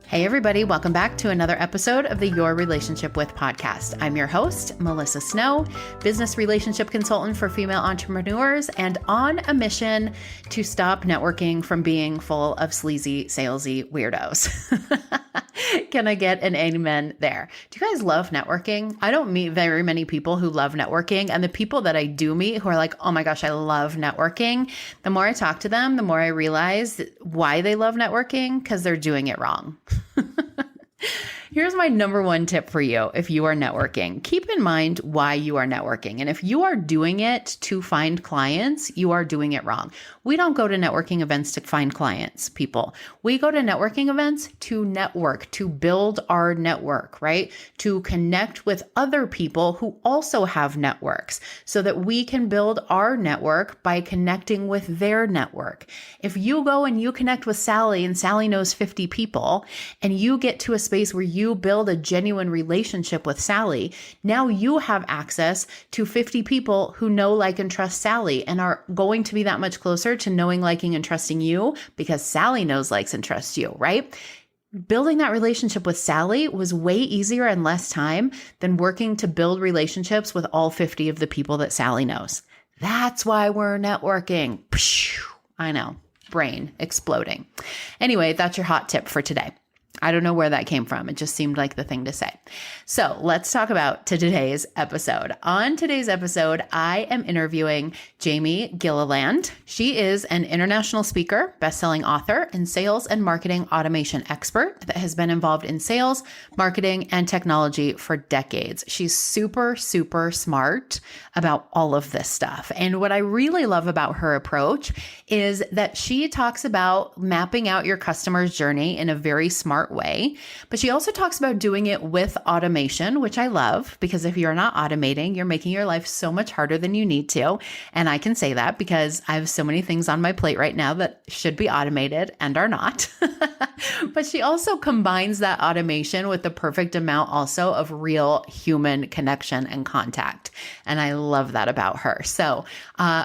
Hey, everybody. Welcome back to another episode of the Your Relationship With podcast. I'm your host, Melissa Snow, business relationship consultant for female entrepreneurs, and on a mission to stop networking from being full of sleazy, salesy weirdos. Can I get an amen there? Do you guys love networking? I don't meet very many people who love networking. And the people that I do meet who are like, oh my gosh, I love networking. The more I talk to them, the more I realize why they love networking, because they're doing it wrong. Here's my number one tip for you if you are networking. Keep in mind why you are networking. And if you are doing it to find clients, you are doing it wrong. We don't go to networking events to find clients, people. We go to networking events to network, to build our network, right? To connect with other people who also have networks so that we can build our network by connecting with their network. If you go and you connect with Sally and Sally knows 50 people and you get to a space where you build a genuine relationship with Sally, now you have access to 50 people who know, like, and trust Sally and are going to be that much closer to knowing, liking, and trusting you because Sally knows, likes, and trusts you, right? Building that relationship with Sally was way easier and less time than working to build relationships with all 50 of the people that Sally knows. That's why we're networking. I know, brain exploding. Anyway, that's your hot tip for today. I don't know where that came from. It just seemed like the thing to say. So let's talk about today's episode. On today's episode, I am interviewing Jamie Gilleland. She is an international speaker, best-selling author, and sales and marketing automation expert that has been involved in sales, marketing, and technology for decades. She's super, super smart about all of this stuff. And what I really love about her approach is that she talks about mapping out your customer's journey in a very smart way, but she also talks about doing it with automation, which I love, because if you're not automating, you're making your life so much harder than you need to. And I can say that because I have so many things on my plate right now that should be automated and are not. But she also combines that automation with the perfect amount also of real human connection and contact. And I love that about her. So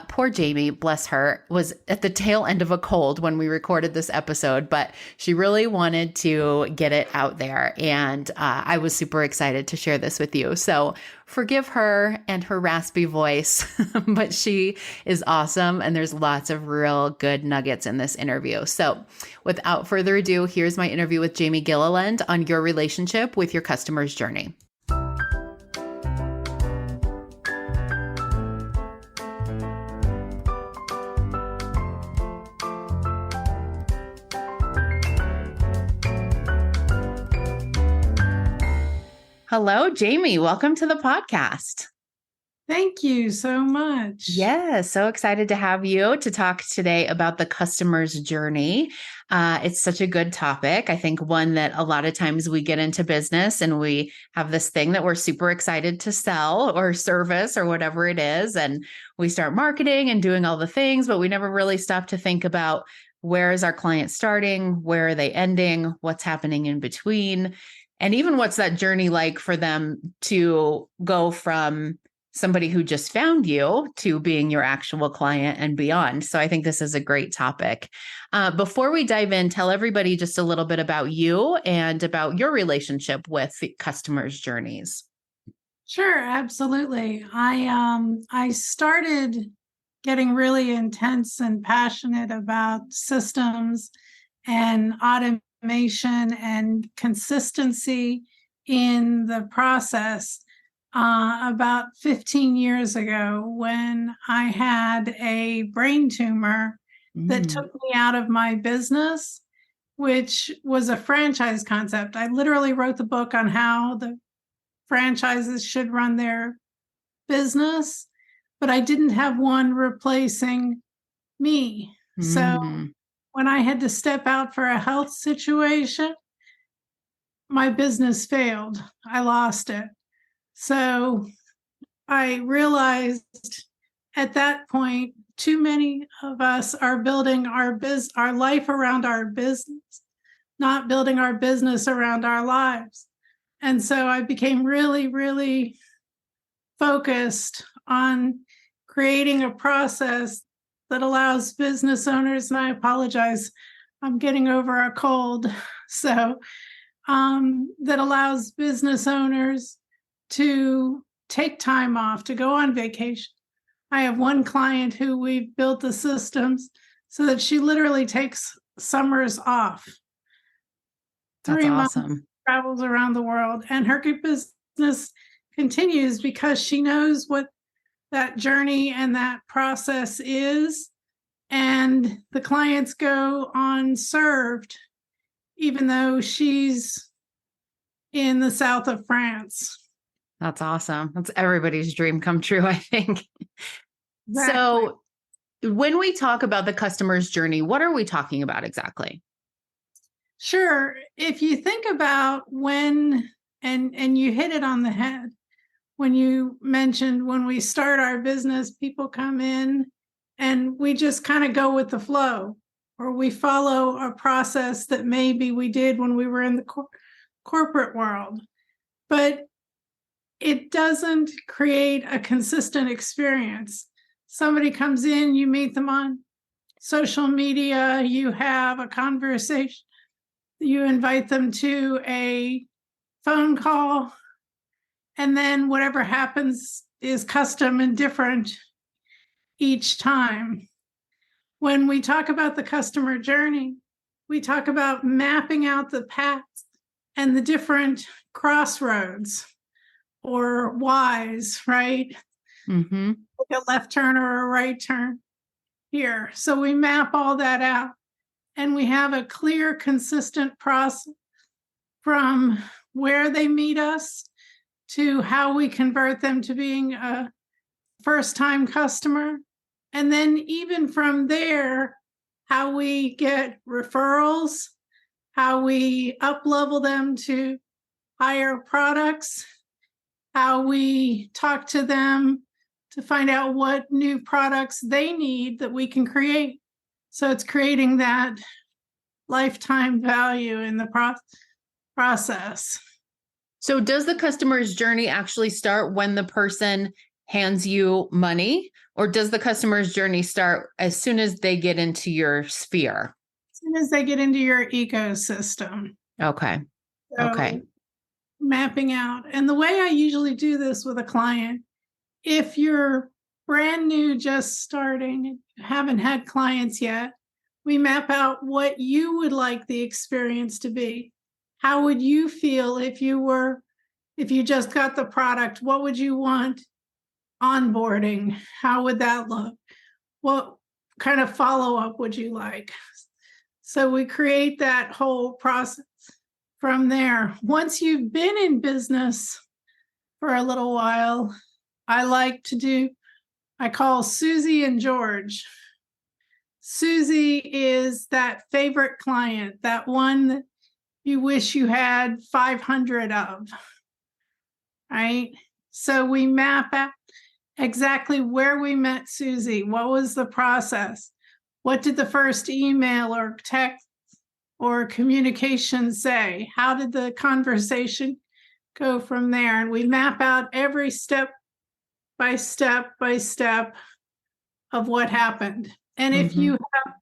poor Jamie, bless her, was at the tail end of a cold when we recorded this episode, but she really wanted to get it out there. And I was super excited to share this with you. So forgive her and her raspy voice, but she is awesome. And there's lots of real good nuggets in this interview. So without further ado, here's my interview with Jamie Gilleland on your relationship with your customer's journey. Hello, Jamie. Welcome to the podcast. Thank you so much. Yeah, so excited to have you to talk today about the customer's journey. It's such a good topic. I think one that a lot of times we get into business and we have this thing that we're super excited to sell or service or whatever it is. And we start marketing and doing all the things, but we never really stop to think about where is our client starting? Where are they ending? What's happening in between? And even what's that journey like for them to go from somebody who just found you to being your actual client and beyond. So I think this is a great topic. Before we dive in, tell everybody just a little bit about you and about your relationship with customers' journeys. Sure, absolutely. I started getting really intense and passionate about systems and automation and consistency in the process about 15 years ago when I had a brain tumor that took me out of my business, which was a franchise concept. I literally wrote the book on how the franchises should run their business, but I didn't have one replacing me. So when I had to step out for a health situation, my business failed. I lost it. So I realized at that point, too many of us are building our life around our business, not building our business around our lives. And so I became really, really focused on creating a process that allows business owners, and I apologize, I'm getting over a cold. So that allows business owners to take time off, to go on vacation. I have one client who we've built the systems so that she literally takes summers off. That's 3 months, awesome. travels around the world, and her business continues because she knows what that journey and that process is. And the clients go unserved, even though she's in the south of France. That's awesome. That's everybody's dream come true, I think. Exactly. So when we talk about the customer's journey, what are we talking about exactly? Sure. If you think about when, and you hit it on the head, when you mentioned when we start our business, people come in and we just kind of go with the flow, or we follow a process that maybe we did when we were in the corporate world. But it doesn't create a consistent experience. Somebody comes in, you meet them on social media, you have a conversation, you invite them to a phone call, and then whatever happens is custom and different each time. When we talk about the customer journey, we talk about mapping out the paths and the different crossroads or Ys, right? Mm-hmm. Like a left turn or a right turn here. So we map all that out and we have a clear, consistent process from where they meet us to how we convert them to being a first-time customer. And then even from there, how we get referrals, how we up-level them to higher products, how we talk to them to find out what new products they need that we can create. So it's creating that lifetime value in the process. So does the customer's journey actually start when the person hands you money, or does the customer's journey start as soon as they get into your sphere? As soon as they get into your ecosystem. Okay. So Okay. mapping out. And the way I usually do this with a client, if you're brand new, just starting, haven't had clients yet, we map out what you would like the experience to be. How would you feel if you just got the product? What would you want onboarding? How would that look? What kind of follow-up would you like? So we create that whole process from there. Once you've been in business for a little while, I call Susie and George. Susie is that favorite client, that one that you wish you had 500 of, right? So we map out exactly where we met Susie. What was the process? What did the first email or text or communication say? How did the conversation go from there? And we map out every step by step of what happened. And if you have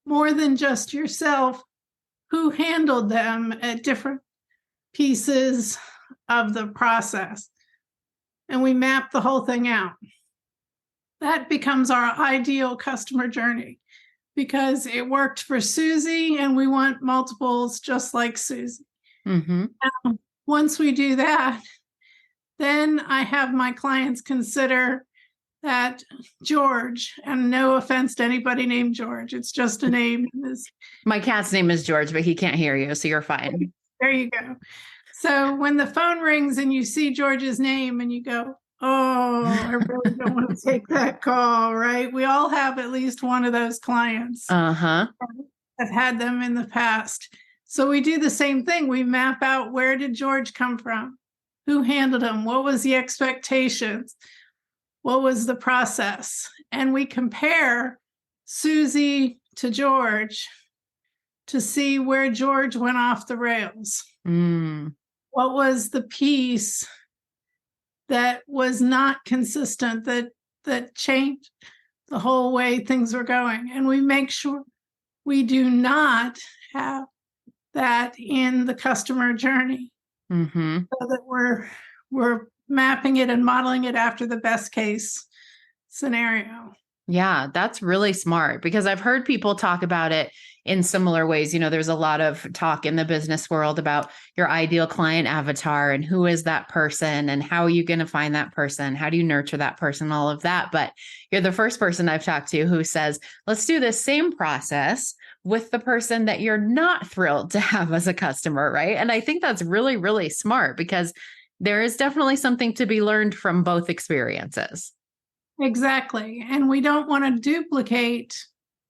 more than just yourself, who handled them at different pieces of the process? And we map the whole thing out. That becomes our ideal customer journey because it worked for Susie and we want multiples just like Susie. Once we do that, then I have my clients consider that George, and no offense to anybody named George, it's just a name. My cat's name is George, but he can't hear you, so you're fine. There you go. So when the phone rings and you see George's name and you go, oh, I really don't want to take that call, right? We all have at least one of those clients. I've had them in the past. So we do the same thing. We map out, where did George come from? Who handled him? What was the expectations? What was the process? And we compare Susie to George to see where George went off the rails. What was the piece that was not consistent, that changed the whole way things were going? And we make sure we do not have that in the customer journey. Mm-hmm. So that we're mapping it and modeling it after the best case scenario. Yeah, that's really smart because I've heard people talk about it in similar ways. There's a lot of talk in the business world about your ideal client avatar and who is that person and how are you going to find that person? How do you nurture that person? All of that. But you're the first person I've talked to who says, let's do this same process with the person that you're not thrilled to have as a customer, right? And I think that's really, really smart because there is definitely something to be learned from both experiences. Exactly. And we don't want to duplicate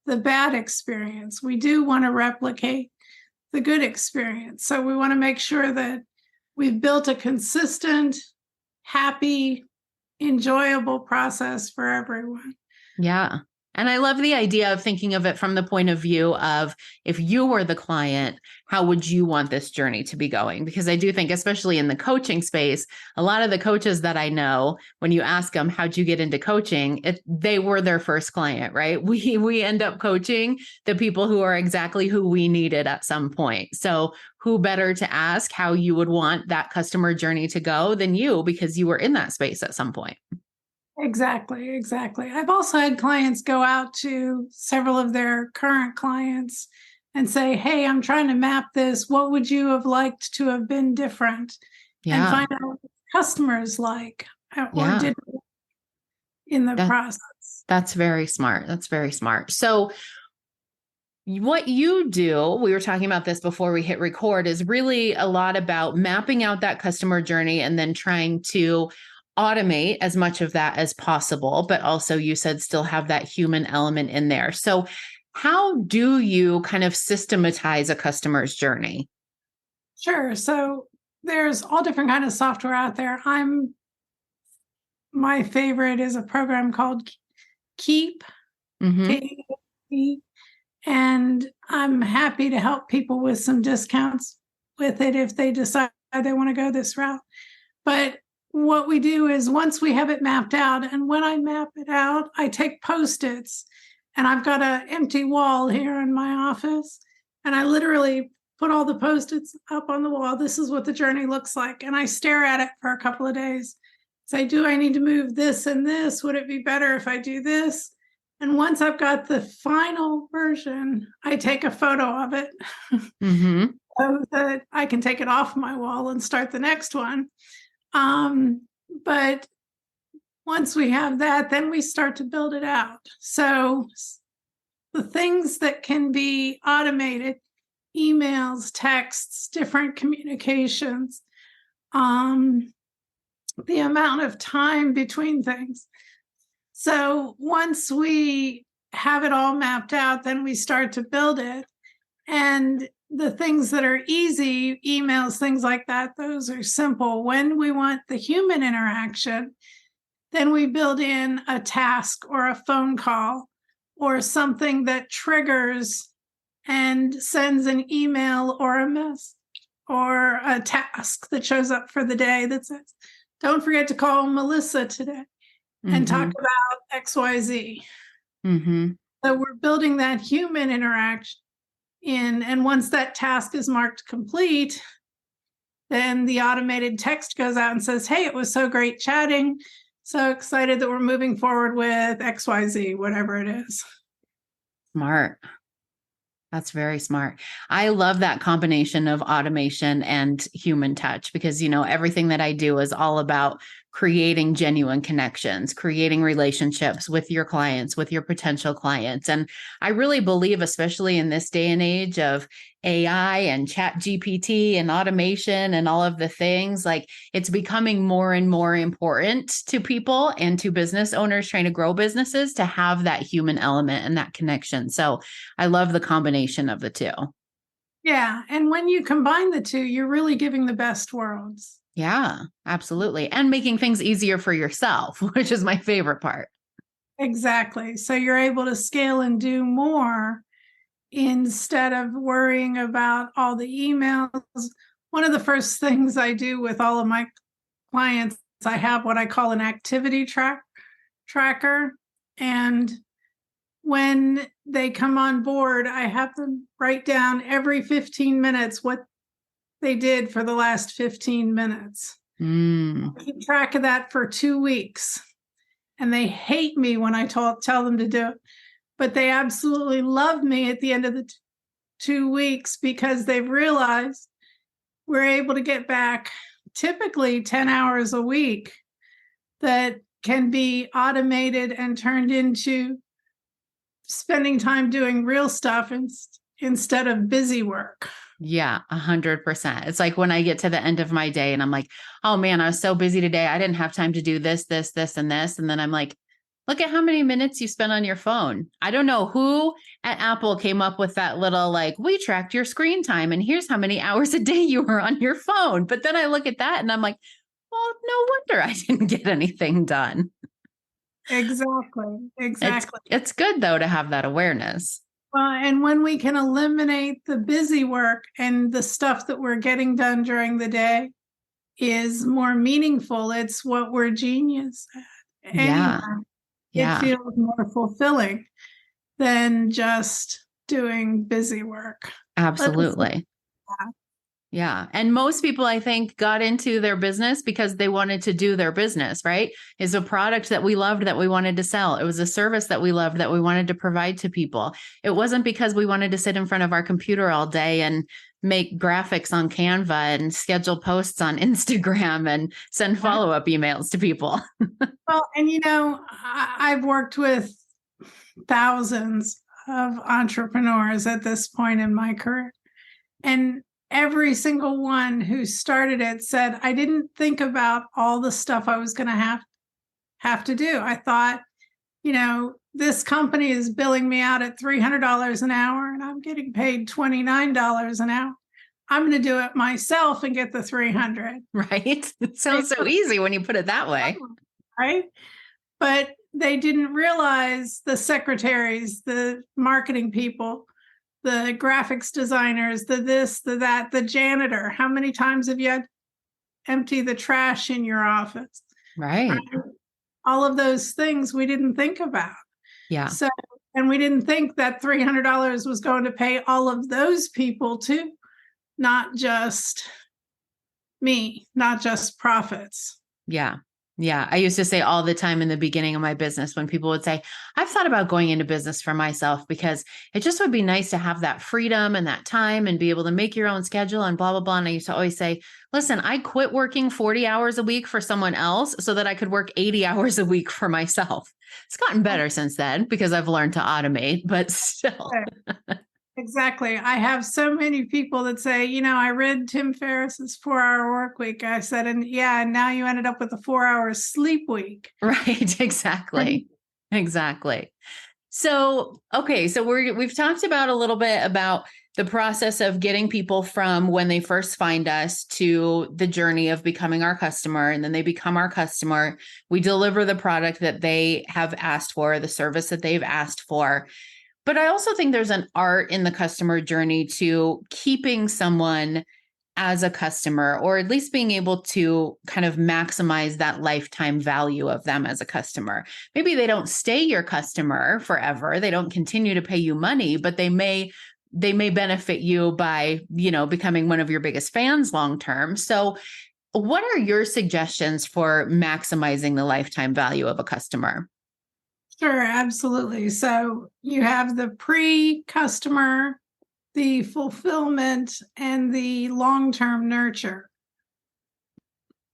the bad experience. We do want to replicate the good experience. So we want to make sure that we've built a consistent, happy, enjoyable process for everyone. Yeah. And I love the idea of thinking of it from the point of view of if you were the client, how would you want this journey to be going? Because I do think, especially in the coaching space, a lot of the coaches that I know, when you ask them, how'd you get into coaching? They were their first client, right? We end up coaching the people who are exactly who we needed at some point. So who better to ask how you would want that customer journey to go than you, because you were in that space at some point. Exactly, exactly. I've also had clients go out to several of their current clients and say, hey, I'm trying to map this. What would you have liked to have been different? And Yeah. find out what customers like or Yeah. did in the That process. that's very smart. That's very smart. So what you do, we were talking about this before we hit record, is really a lot about mapping out that customer journey and then trying to automate as much of that as possible. But also, you said still have that human element in there. So, how do you kind of systematize a customer's journey? Sure. So there's all different kind of software out there. My favorite is a program called Keep, Mm-hmm. K-E-E, and I'm happy to help people with some discounts with it if they decide they want to go this route. But what we do is once we have it mapped out, and when I map it out, I take Post-its, and I've got an empty wall here in my office, and I literally put all the Post-its up on the wall. This is what the journey looks like. And I stare at it for a couple of days. Say, do I need to move this and this? Would it be better if I do this? And once I've got the final version, I take a photo of it Mm-hmm. so that I can take it off my wall and start the next one. Um, but once we have that, then we start to build it out. So the things that can be automated, emails, texts, different communications, the amount of time between things. So once we have it all mapped out, then we start to build it. And the things that are easy, emails, things like that, those are simple. When we want the human interaction, then we build in a task or a phone call or something that triggers and sends an email or a message or a task that shows up for the day that says, don't forget to call Melissa today and talk Mm-hmm. about XYZ. Mm-hmm. So we're building that human interaction in, and once that task is marked complete, then the automated text goes out and says, hey, it was so great chatting. So excited that we're moving forward with XYZ, whatever it is. Smart. That's very smart. I love that combination of automation and human touch because, everything that I do is all about creating genuine connections, creating relationships with your clients, with your potential clients. And I really believe, especially in this day and age of AI and chat GPT and automation and all of the things, like it's becoming more and more important to people and to business owners trying to grow businesses to have that human element and that connection. So I love the combination of the two. Yeah. And when you combine the two, you're really giving the best worlds. Yeah, absolutely. And making things easier for yourself, which is my favorite part. Exactly. So you're able to scale and do more instead of worrying about all the emails. One of the first things I do with all of my clients, I have what I call an activity tracker. And when they come on board, I have them write down every 15 minutes what they did for the last 15 minutes. I keep track of that for 2 weeks. And they hate me when I tell them to do it. But they absolutely love me at the end of the 2 weeks because they've realized we're able to get back typically 10 hours a week that can be automated and turned into spending time doing real stuff instead of busy work. Yeah, 100%. It's like when I get to the end of my day and I'm like, oh man, I was so busy today. I didn't have time to do this, this, this, and this. And then I'm like, look at how many minutes you spent on your phone. I don't know who at Apple came up with that little, like, we tracked your screen time and here's how many hours a day you were on your phone. But then I look at that and I'm like, well, no wonder I didn't get anything done. Exactly. It's good though to have that awareness. And when we can eliminate the busy work and the stuff that we're getting done during the day is more meaningful, it's what we're genius at. Yeah. Anyway, Yeah. it feels more fulfilling than just doing busy work. Absolutely. Yeah. And most people, I think, got into their business because they wanted to do their business, right? It's a product that we loved that we wanted to sell. It was a service that we loved that we wanted to provide to people. It wasn't because we wanted to sit in front of our computer all day and make graphics on Canva and schedule posts on Instagram and send follow-up emails to people. Well, and I've worked with thousands of entrepreneurs at this point in my career. And every single one who started it said, I didn't think about all the stuff I was going to have to do. I thought, this company is billing me out at $300 an hour and I'm getting paid $29 an hour. I'm going to do it myself and get the 300. Right? It sounds so easy when you put it that way. Right? But they didn't realize the secretaries, the marketing people, the graphics designers, the this, the that, the janitor. How many times have you had to empty the trash in your office? Right. All of those things we didn't think about. Yeah. So, and we didn't think that $300 was going to pay all of those people too, not just me, not just profits. Yeah. Yeah. I used to say all the time in the beginning of my business when people would say, I've thought about going into business for myself because it just would be nice to have that freedom and that time and be able to make your own schedule and blah, blah, blah. And I used to always say, listen, I quit working 40 hours a week for someone else so that I could work 80 hours a week for myself. It's gotten better since then because I've learned to automate, but still. Exactly. I have so many people that say, I read Tim Ferriss's 4-Hour Work Week. I said, and now you ended up with a 4-hour sleep week. Right. Exactly. Exactly. So, okay. So we've talked about a little bit about the process of getting people from when they first find us to the journey of becoming our customer. And then they become our customer. We deliver the product that they have asked for, the service that they've asked for. But I also think there's an art in the customer journey to keeping someone as a customer, or at least being able to kind of maximize that lifetime value of them as a customer. Maybe they don't stay your customer forever. They don't continue to pay you money, but they may benefit you by, becoming one of your biggest fans long term. So what are your suggestions for maximizing the lifetime value of a customer? Sure, absolutely. So you have the pre-customer, the fulfillment, and the long-term nurture.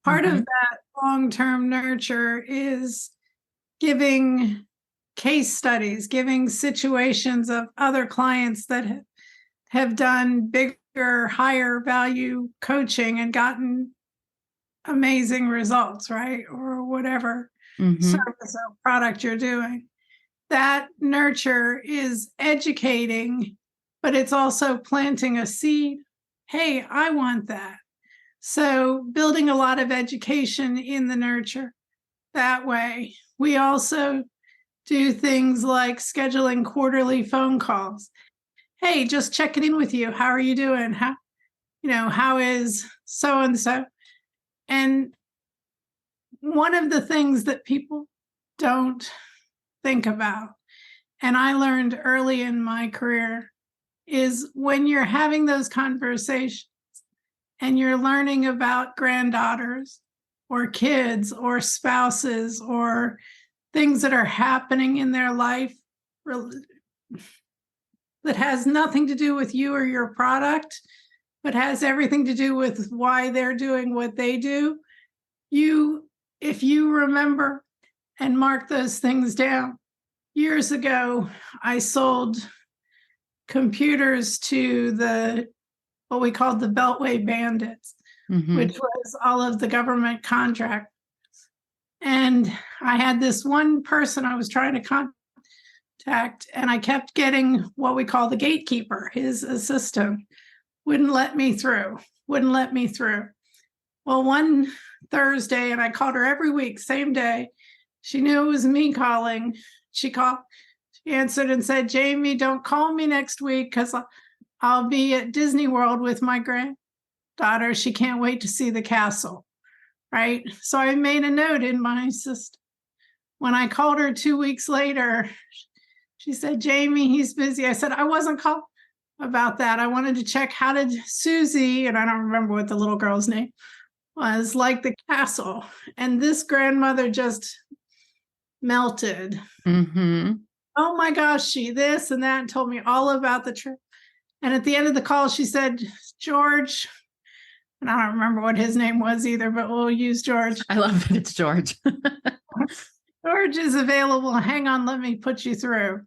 Part of that long-term nurture is giving case studies, giving situations of other clients that have done bigger, higher value coaching and gotten amazing results, right? Or whatever service or product you're doing. That nurture is educating, but it's also planting a seed. Hey, I want that. So building a lot of education in the nurture that way. We also do things like scheduling quarterly phone calls. Hey, just checking in with you. How are you doing? How is so and so? And one of the things that people don't think about, and I learned early in my career, is when you're having those conversations and you're learning about granddaughters or kids or spouses or things that are happening in their life that has nothing to do with you or your product, but has everything to do with why they're doing what they do. If you remember and mark those things down. Years ago, I sold computers to what we called the Beltway Bandits, which was all of the government contractors. And I had this one person I was trying to contact, and I kept getting what we call the gatekeeper, his assistant, wouldn't let me through. Well, one Thursday, and I called her every week, same day. She knew it was me calling. She answered and said, Jamie, don't call me next week because I'll be at Disney World with my granddaughter. She can't wait to see the castle, right? So I made a note in my system. When I called her 2 weeks later, she said, Jamie, he's busy. I said, I wasn't calling about that. I wanted to check how did Susie, and I don't remember what the little girl's name was, like the castle. And this grandmother just melted. Oh my gosh, she this and that, and told me all about the trip. And at the end of the call, she said, George, and I don't remember what his name was either, but we'll use George. I love that it's George. George is available. Hang on, let me put you through.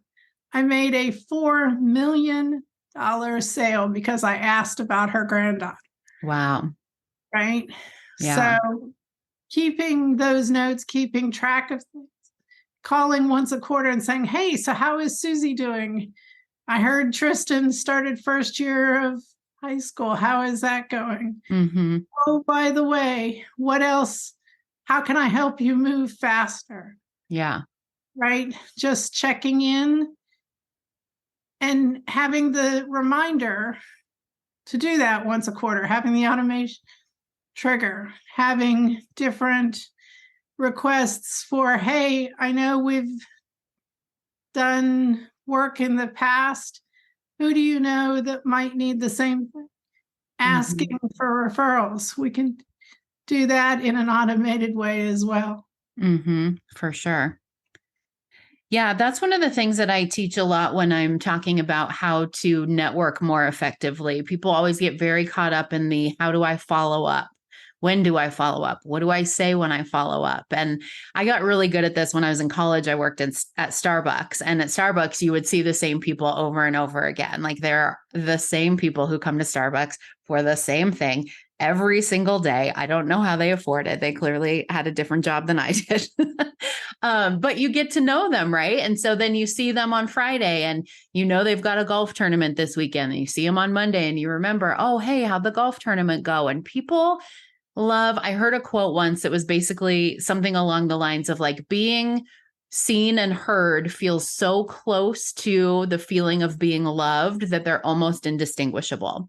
I made a $4 million sale because I asked about her granddaughter. Wow. Right? Yeah. So keeping those notes, keeping track of things, calling once a quarter and saying, hey, so how is Susie doing? I heard Tristan started first year of high school. How is that going? Oh, by the way, what else? How can I help you move faster? Yeah. Right? Just checking in and having the reminder to do that once a quarter, having the automation trigger, having different requests for, hey, I know we've done work in the past. Who do you know that might need the same thing? Asking for referrals. We can do that in an automated way as well. For sure. Yeah, that's one of the things that I teach a lot when I'm talking about how to network more effectively. People always get very caught up in the how do I follow up? When do I follow up? What do I say when I follow up? And I got really good at this when I was in college. I worked at Starbucks, and at Starbucks, you would see the same people over and over again. Like they're the same people who come to Starbucks for the same thing every single day. I don't know how they afford it. They clearly had a different job than I did. But you get to know them, right? And so then you see them on Friday and you know they've got a golf tournament this weekend, and you see them on Monday and you remember, oh, hey, how'd the golf tournament go? And people I heard a quote once that was basically something along the lines of like being seen and heard feels so close to the feeling of being loved that they're almost indistinguishable.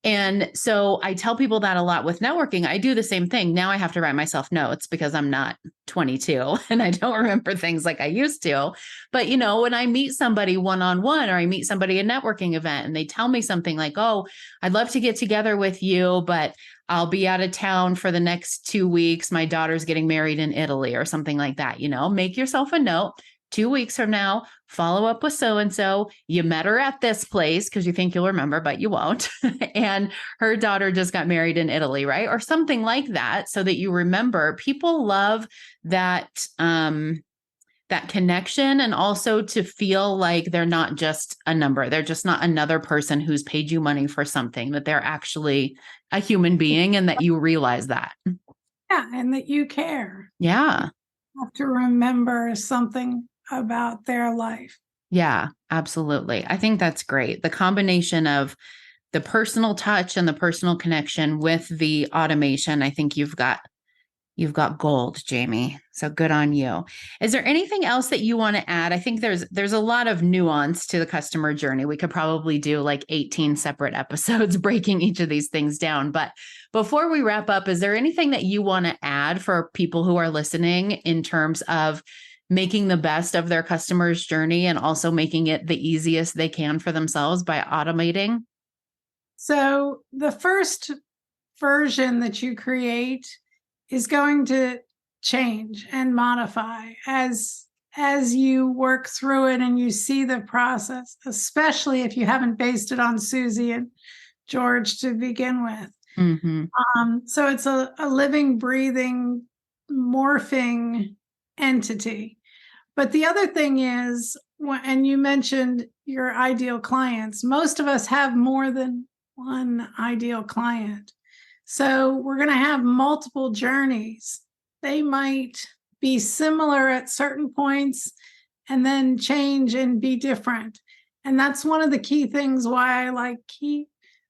And so I tell people that a lot with networking. I do the same thing. Now I have to write myself notes because I'm not 22 and I don't remember things like I used to. But, you know, when I meet somebody one-on-one or I meet somebody at a networking event and they tell me something like, oh, I'd love to get together with you, but I'll be out of town for the next 2 weeks. My daughter's getting married in Italy or something like that. You know, make yourself a note. 2 weeks from now, follow up with so-and-so. You met her at this place because you think you'll remember, but you won't. And her daughter just got married in Italy, right? Or something like that, so that you remember. People love that, that connection, and also to feel like they're not just a number. They're just not another person who's paid you money for something, that they're actually a human being and that you realize that. Yeah, and that you care. Yeah. You have to remember something about their life. Yeah, absolutely. I think that's great. The combination of the personal touch and the personal connection with the automation. I think you've got gold, Jamie. So good on you. Is there anything else that you want to add? I think there's a lot of nuance to the customer journey. We could probably do like 18 separate episodes breaking each of these things down. But before we wrap up, is there anything that you want to add for people who are listening in terms of making the best of their customer's journey and also making it the easiest they can for themselves by automating? So the first version that you create is going to change and modify as you work through it and you see the process, especially if you haven't based it on Susie and George to begin with. Mm-hmm. So it's a living, breathing, morphing entity. But the other thing is, and you mentioned your ideal clients, most of us have more than one ideal client. So we're going to have multiple journeys. They might be similar at certain points and then change and be different. And that's one of the key things why I like Keep,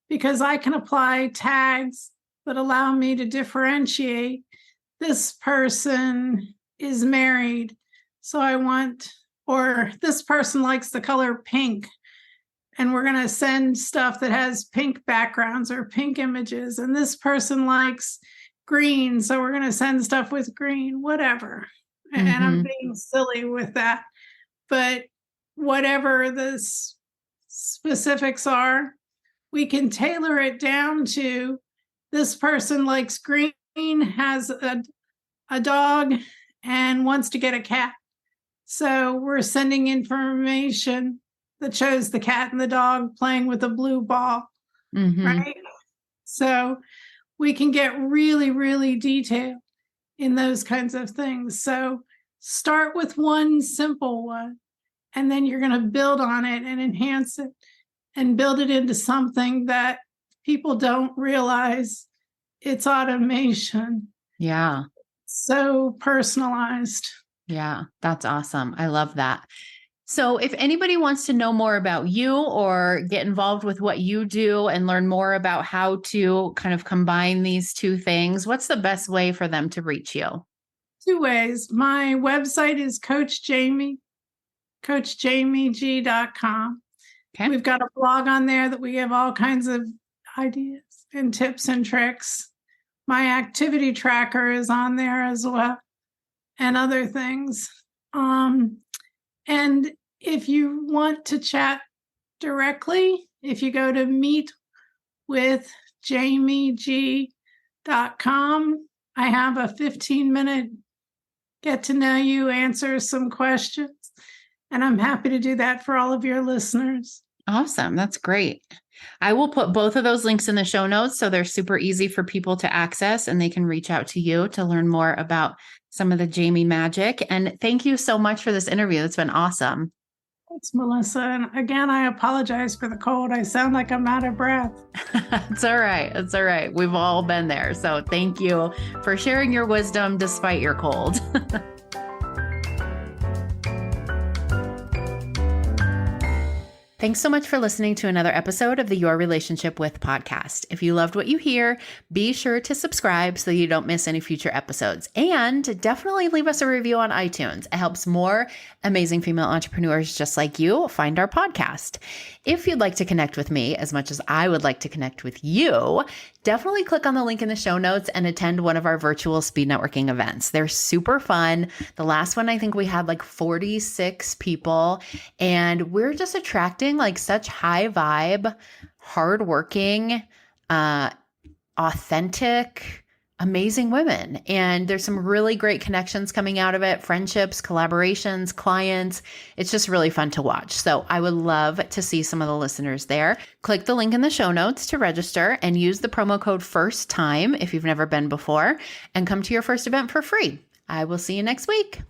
because I can apply tags that allow me to differentiate. This person is married, so I want, or this person likes the color pink, and we're going to send stuff that has pink backgrounds or pink images. And this person likes green, so we're going to send stuff with green, whatever. Mm-hmm. And I'm being silly with that. But whatever the specifics are, we can tailor it down to this person likes green, has a dog, and wants to get a cat. So we're sending information that shows the cat and the dog playing with a blue ball, right? So we can get really, really detailed in those kinds of things. So start with one simple one, and then you're going to build on it and enhance it and build it into something that people don't realize it's automation. Yeah. So personalized. Yeah, that's awesome. I love that. So if anybody wants to know more about you or get involved with what you do and learn more about how to kind of combine these two things, what's the best way for them to reach you? Two ways. My website is Coach Jamie, CoachJamieG.com. Okay. We've got a blog on there that we have all kinds of ideas and tips and tricks. My activity tracker is on there as well, and other things. And if you want to chat directly, if you go to meetwithjamieg.com, I have a 15-minute get to know you, answer some questions, and I'm happy to do that for all of your listeners. Awesome. That's great. I will put both of those links in the show notes so they're super easy for people to access and they can reach out to you to learn more about some of the Jamie magic. And thank you so much for this interview. It's been awesome. Thanks, Melissa. And again, I apologize for the cold. I sound like I'm out of breath. It's all right. It's all right. We've all been there. So thank you for sharing your wisdom despite your cold. Thanks so much for listening to another episode of the Your Relationship With podcast. If you loved what you hear, be sure to subscribe so you don't miss any future episodes. And definitely leave us a review on iTunes. It helps more amazing female entrepreneurs just like you find our podcast. If you'd like to connect with me as much as I would like to connect with you, definitely click on the link in the show notes and attend one of our virtual speed networking events. They're super fun. The last one, I think we had like 46 people, and we're just attracting like such high vibe, hardworking, authentic, amazing women. And there's some really great connections coming out of it, friendships, collaborations, clients. It's just really fun to watch. So I would love to see some of the listeners there. Click the link in the show notes to register and use the promo code FIRST TIME if you've never been before, and come to your first event for free. I will see you next week.